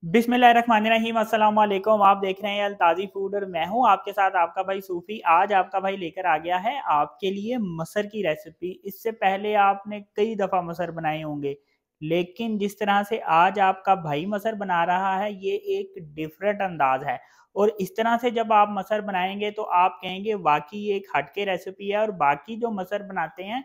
बिस्मिल्लाहिर्रहमानिर्रहीम अस्सलाम वालेकुम। आप देख रहे हैं अलताज़ी फूड और मैं हूं आपके साथ आपका भाई सूफी। आज आपका भाई लेकर आ गया है आपके लिए मसर की रेसिपी। इससे पहले आपने कई दफ़ा मसर बनाए होंगे, लेकिन जिस तरह से आज आपका भाई मसर बना रहा है ये एक डिफरेंट अंदाज है। और इस तरह से जब आप मसर बनाएंगे तो आप कहेंगे वाकई ये एक हटके रेसिपी है और बाकी जो मसर बनाते हैं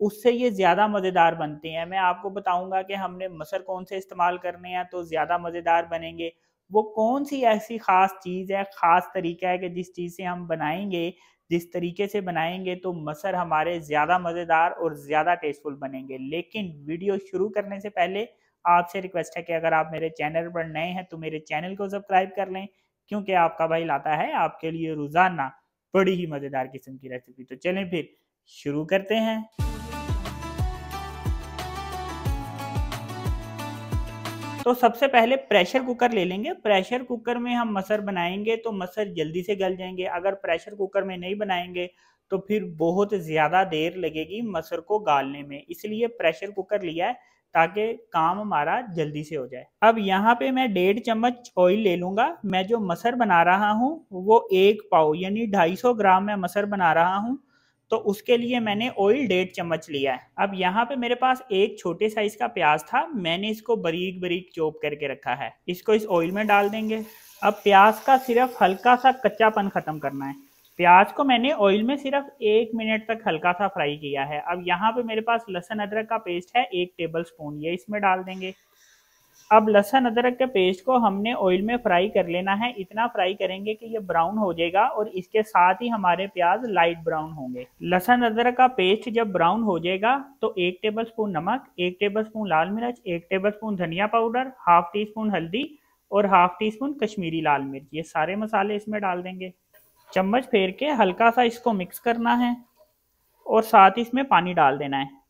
उससे ये ज़्यादा मज़ेदार बनते हैं। मैं आपको बताऊँगा कि हमने मसर कौन से इस्तेमाल करने हैं तो ज़्यादा मज़ेदार बनेंगे। वो कौन-सी ऐसी ख़ास चीज़ है, ख़ास तरीका है कि जिस चीज़ से हम बनाएँगे, जिस तरीके से बनाएँगे तो मसर हमारे ज़्यादा मज़ेदार और ज़्यादा टेस्टफुल बनेंगे। लेकिन वीडियो शुरू करने से पहले आपसे रिक्वेस्ट है कि अगर आप मेरे चैनल पर नए हैं तो मेरे चैनल को सब्सक्राइब कर लें, क्योंकि आपका भाई लाता है आपके लिए रोज़ाना बड़ी ही मज़ेदार किस्म की रेसिपी। तो चलें फिर शुरू करते हैं। तो सबसे पहले प्रेशर कुकर ले लेंगे। प्रेशर कुकर में हम मसर बनाएंगे तो मसर जल्दी से गल जाएंगे। अगर प्रेशर कुकर में नहीं बनाएंगे तो फिर बहुत ज़्यादा देर लगेगी मसर को गालने में, इसलिए प्रेशर कुकर लिया है ताकि काम हमारा जल्दी से हो जाए। अब यहाँ पे मैं 1.5 चम्मच ऑयल ले लूँगा। मैं जो मसर बना रहा हूँ वो 1 पाव यानी 250 ग्राम मैं मसर बना रहा हूँ, तो उसके लिए मैंने ऑयल 1.5 चम्मच लिया है। अब यहाँ पे मेरे पास एक छोटे साइज का प्याज था, मैंने इसको बारीक बारीक चॉप करके रखा है। इसको इस ऑयल में डाल देंगे। अब प्याज का सिर्फ हल्का सा कच्चापन खत्म करना है। प्याज को मैंने ऑयल में सिर्फ 1 मिनट तक हल्का सा फ्राई किया है। अब यहाँ पे मेरे पास लहसुन अदरक का पेस्ट है 1 टेबल स्पून, ये इसमें डाल देंगे। अब लहसुन अदरक के पेस्ट को हमने ऑयल में फ्राई कर लेना है। इतना फ्राई करेंगे कि ये ब्राउन हो जाएगा और इसके साथ ही हमारे प्याज लाइट ब्राउन होंगे। लहसुन अदरक का पेस्ट जब ब्राउन हो जाएगा तो 1 टेबल स्पून नमक, 1 टेबल स्पून लाल मिर्च, 1 टेबल स्पून धनिया पाउडर, हाफ टी स्पून हल्दी और हाफ टी स्पून कश्मीरी लाल मिर्च, ये सारे मसाले इसमें डाल देंगे। चम्मच फेर के हल्का सा इसको मिक्स करना है और साथ ही इसमें पानी डाल देना है।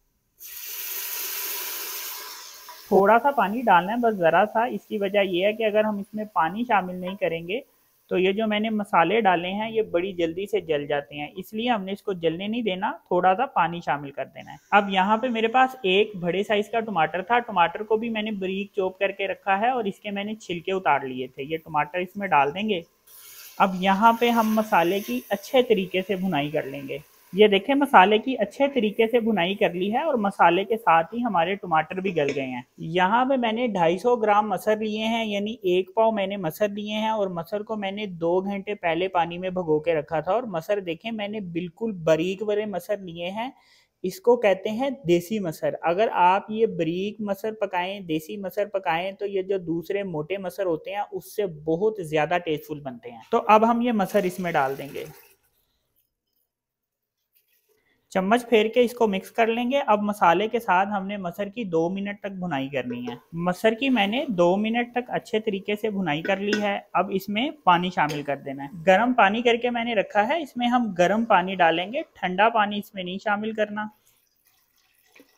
थोड़ा सा पानी डालना है, बस ज़रा सा। इसकी वजह यह है कि अगर हम इसमें पानी शामिल नहीं करेंगे तो ये जो मैंने मसाले डाले हैं ये बड़ी जल्दी से जल जाते हैं, इसलिए हमने इसको जलने नहीं देना, थोड़ा सा पानी शामिल कर देना है। अब यहाँ पे मेरे पास एक बड़े साइज का टमाटर था, टमाटर को भी मैंने बारीक चॉप करके रखा है और इसके मैंने छिलके उतार लिए थे। ये टमाटर इसमें डाल देंगे। अब यहाँ पे हम मसाले की अच्छे तरीके से भुनाई कर लेंगे। ये देखें मसाले की अच्छे तरीके से भुनाई कर ली है और मसाले के साथ ही हमारे टमाटर भी गल गए हैं। यहाँ पे मैंने 250 ग्राम मसर लिए हैं, यानी 1 पाव मैंने मसर लिए हैं और मसर को मैंने 2 घंटे पहले पानी में भिगो के रखा था। और मसर देखें मैंने बिल्कुल बारीक वाले मसर लिए हैं, इसको कहते हैं देसी मसर। अगर आप ये बारीक मसर पकाएं, देसी मसर पकाएं तो ये जो दूसरे मोटे मसर होते हैं उससे बहुत ज़्यादा टेस्टफुल बनते हैं। तो अब हम ये मसर इसमें डाल देंगे, चम्मच फेर के इसको मिक्स कर लेंगे। अब मसाले के साथ हमने मसर की 2 मिनट तक भुनाई करनी है। मसर की मैंने 2 मिनट तक अच्छे तरीके से भुनाई कर ली है। अब इसमें पानी शामिल कर देना है। गर्म पानी करके मैंने रखा है, इसमें हम गर्म पानी डालेंगे, ठंडा पानी इसमें नहीं शामिल करना।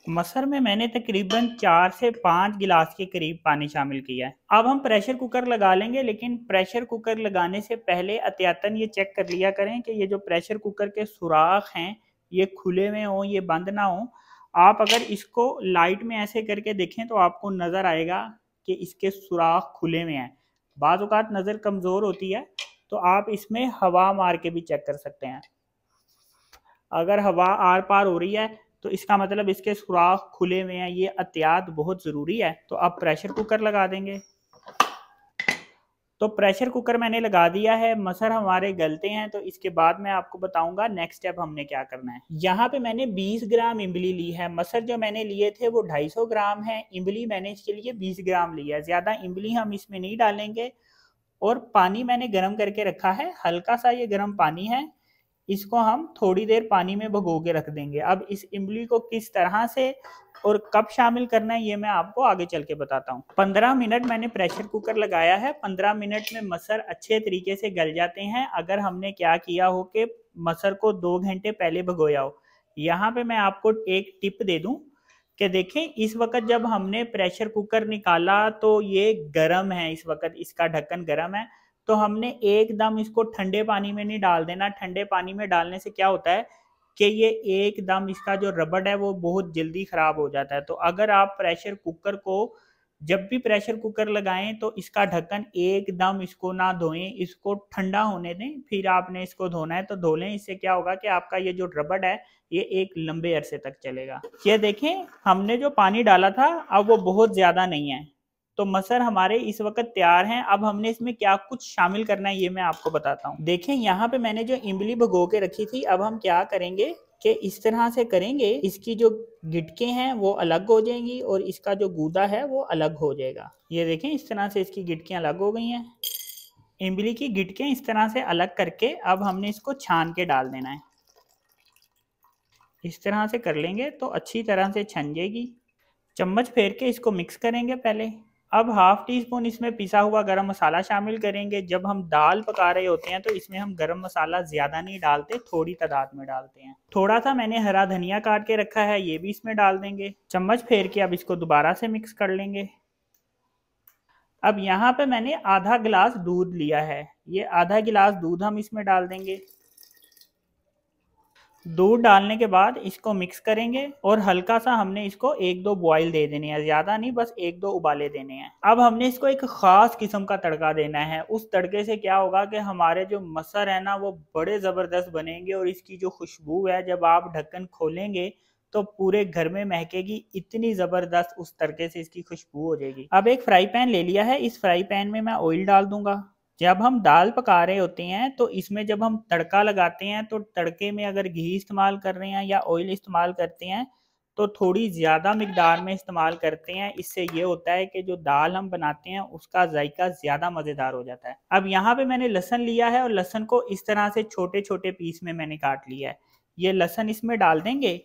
मसर में मैंने तकरीबन 4 से 5 गिलास के करीब पानी शामिल किया है। अब हम प्रेशर कुकर लगा लेंगे, लेकिन प्रेशर कुकर लगाने से पहले एहतियातन ये चेक कर लिया करें कि ये जो प्रेशर कुकर के सुराख हैं ये खुले में हो, ये बंद ना हो। आप अगर इसको लाइट में ऐसे करके देखें तो आपको नज़र आएगा कि इसके सुराख खुले में हैं। बाज़ औक़ात नज़र कमज़ोर होती है तो आप इसमें हवा मार के भी चेक कर सकते हैं। अगर हवा आर पार हो रही है तो इसका मतलब इसके सुराख खुले हुए हैं, ये एहतियात बहुत ज़रूरी है। तो अब प्रेशर कुकर लगा देंगे। तो प्रेशर कुकर मैंने लगा दिया है। मसर हमारे गलते हैं तो इसके बाद मैं आपको बताऊंगा नेक्स्ट स्टेप हमने क्या करना है। यहाँ पे मैंने 20 ग्राम इमली ली है। मसर जो मैंने लिए थे वो 250 ग्राम है, इमली मैंने इसके लिए 20 ग्राम लिया है। ज़्यादा इमली हम इसमें नहीं डालेंगे। और पानी मैंने गर्म करके रखा है, हल्का सा ये गर्म पानी है, इसको हम थोड़ी देर पानी में भिगो के रख देंगे। अब इस इमली को किस तरह से और कब शामिल करना है ये मैं आपको आगे चल के बताता हूँ। 15 मिनट मैंने प्रेशर कुकर लगाया है। 15 मिनट में मसर अच्छे तरीके से गल जाते हैं अगर हमने क्या किया हो कि मसर को 2 घंटे पहले भिगोया हो। यहाँ पे मैं आपको एक टिप दे दूँ कि देखें इस वक्त जब हमने प्रेशर कुकर निकाला तो ये गर्म है, इस वक्त इसका ढक्कन गर्म है। तो हमने एकदम इसको ठंडे पानी में नहीं डाल देना। ठंडे पानी में डालने से क्या होता है कि ये एकदम इसका जो रबड़ है वो बहुत जल्दी ख़राब हो जाता है। तो अगर आप प्रेशर कुकर को जब भी प्रेशर कुकर लगाएं तो इसका ढक्कन एकदम इसको ना धोएं, इसको ठंडा होने दें, फिर आपने इसको धोना है तो धो लें। इससे क्या होगा कि आपका ये जो रबड़ है ये एक लंबे अरसे तक चलेगा। ये देखें हमने जो पानी डाला था अब वो बहुत ज्यादा नहीं है, तो मसर हमारे इस वक्त तैयार हैं। अब हमने इसमें क्या कुछ शामिल करना है ये मैं आपको बताता हूँ। देखें यहाँ पे मैंने जो इमली भिगो के रखी थी, अब हम क्या करेंगे कि इस तरह से करेंगे, इसकी जो गिटकें हैं वो अलग हो जाएंगी और इसका जो गूदा है वो अलग हो जाएगा। ये देखें इस तरह से इसकी गिटकें अलग हो गई हैं। इमली की गिटकें इस तरह से अलग करके अब हमने इसको छान के डाल देना है। इस तरह से कर लेंगे तो अच्छी तरह से छन जाएगी। चम्मच फेर के इसको मिक्स करेंगे पहले। अब हाफ टी स्पून इसमें पिसा हुआ गरम मसाला शामिल करेंगे। जब हम दाल पका रहे होते हैं तो इसमें हम गरम मसाला ज़्यादा नहीं डालते, थोड़ी तादाद में डालते हैं। थोड़ा सा मैंने हरा धनिया काट के रखा है, ये भी इसमें डाल देंगे। चम्मच फेर के अब इसको दोबारा से मिक्स कर लेंगे। अब यहाँ पे मैंने आधा गिलास दूध लिया है, ये आधा गिलास दूध हम इसमें डाल देंगे। दूध डालने के बाद इसको मिक्स करेंगे और हल्का सा हमने इसको एक दो बॉईल दे देने हैं, ज्यादा नहीं, बस एक दो उबाले देने हैं। अब हमने इसको एक खास किस्म का तड़का देना है। उस तड़के से क्या होगा कि हमारे जो मसर है ना वो बड़े जबरदस्त बनेंगे और इसकी जो खुशबू है जब आप ढक्कन खोलेंगे तो पूरे घर में महकेगी, इतनी जबरदस्त उस तड़के से इसकी खुशबू हो जाएगी। अब एक फ्राई पैन ले लिया है, इस फ्राई पैन में मैं ऑयल डाल दूंगा। जब हम दाल पका रहे होते हैं तो इसमें जब हम तड़का लगाते हैं तो तड़के में अगर घी इस्तेमाल कर रहे हैं या ऑयल इस्तेमाल करते हैं तो थोड़ी ज़्यादा मिकदार में इस्तेमाल करते हैं। इससे ये होता है कि जो दाल हम बनाते हैं उसका जायका ज़्यादा मज़ेदार हो जाता है। अब यहाँ पे मैंने लहसुन लिया है और लहसुन को इस तरह से छोटे छोटे पीस में मैंने काट लिया है। ये लहसुन इसमें डाल देंगे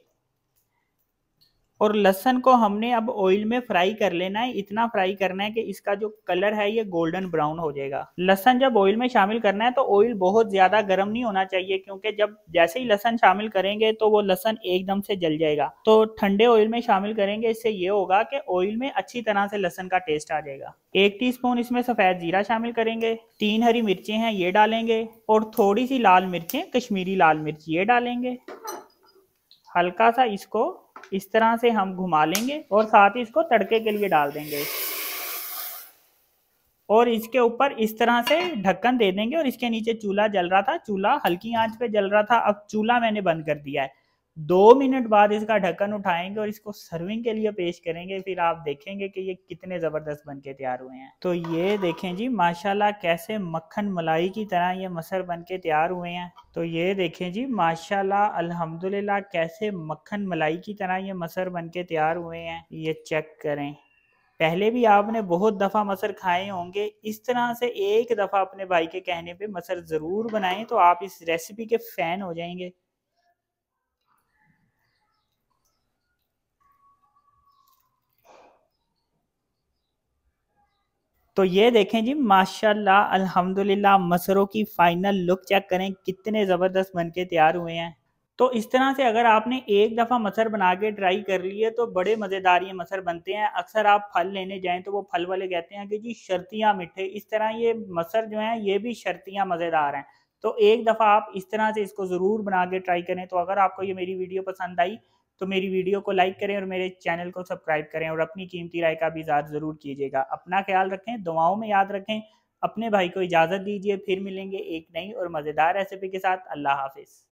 और लहसुन को हमने अब ऑयल में फ्राई कर लेना है। इतना फ्राई करना है कि इसका जो कलर है ये गोल्डन ब्राउन हो जाएगा। लहसुन जब ऑयल में शामिल करना है तो ऑयल बहुत ज्यादा गर्म नहीं होना चाहिए, क्योंकि जब जैसे ही लहसुन शामिल करेंगे तो वो लहसुन एकदम से जल जाएगा। तो ठंडे ऑयल में शामिल करेंगे, इससे ये होगा कि ऑयल में अच्छी तरह से लहसुन का टेस्ट आ जाएगा। 1 टीस्पून इसमें सफेद जीरा शामिल करेंगे। 3 हरी मिर्चें हैं ये डालेंगे और थोड़ी सी लाल मिर्चें, कश्मीरी लाल मिर्च ये डालेंगे। हल्का सा इसको इस तरह से हम घुमा लेंगे और साथ ही इसको तड़के के लिए डाल देंगे और इसके ऊपर इस तरह से ढक्कन दे देंगे। और इसके नीचे चूल्हा जल रहा था, चूल्हा हल्की आंच पे जल रहा था, अब चूल्हा मैंने बंद कर दिया है। 2 मिनट बाद इसका ढक्कन उठाएंगे और इसको सर्विंग के लिए पेश करेंगे। फिर आप देखेंगे कि ये कितने ज़बरदस्त बन के तैयार हुए हैं। तो ये देखें जी माशाल्लाह कैसे मक्खन मलाई की तरह ये मसर बन के तैयार हुए हैं। तो ये देखें जी माशाल्लाह अल्हम्दुलिल्लाह कैसे मक्खन मलाई की तरह ये मसर बन के तैयार हुए हैं। ये चेक करें, पहले भी आपने बहुत दफ़ा मसर खाए होंगे। इस तरह से एक दफ़ा अपने भाई के कहने पे मसर ज़रूर बनाएं तो आप इस रेसिपी के फ़ैन हो जाएंगे। तो ये देखें जी माशाल्लाह अल्हम्दुलिल्लाह मसरों की फाइनल लुक चेक करें, कितने ज़बरदस्त बन के तैयार हुए हैं। तो इस तरह से अगर आपने एक दफ़ा मसर बना के ट्राई कर लिए तो बड़े मज़ेदार ये मसर बनते हैं। अक्सर आप फल लेने जाएं तो वो फल वाले कहते हैं कि जी शर्तियाँ मीठे, इस तरह ये मसर जो हैं ये भी शर्तियाँ मज़ेदार हैं। तो एक दफ़ा आप इस तरह से इसको ज़रूर बना के ट्राई करें। तो अगर आपको ये मेरी वीडियो पसंद आई तो मेरी वीडियो को लाइक करें और मेरे चैनल को सब्सक्राइब करें और अपनी कीमती राय का भी इज़हार ज़रूर कीजिएगा। अपना ख्याल रखें, दुआओं में याद रखें। अपने भाई को इजाज़त दीजिए, फिर मिलेंगे एक नई और मज़ेदार रेसिपी के साथ। अल्लाह हाफिज़।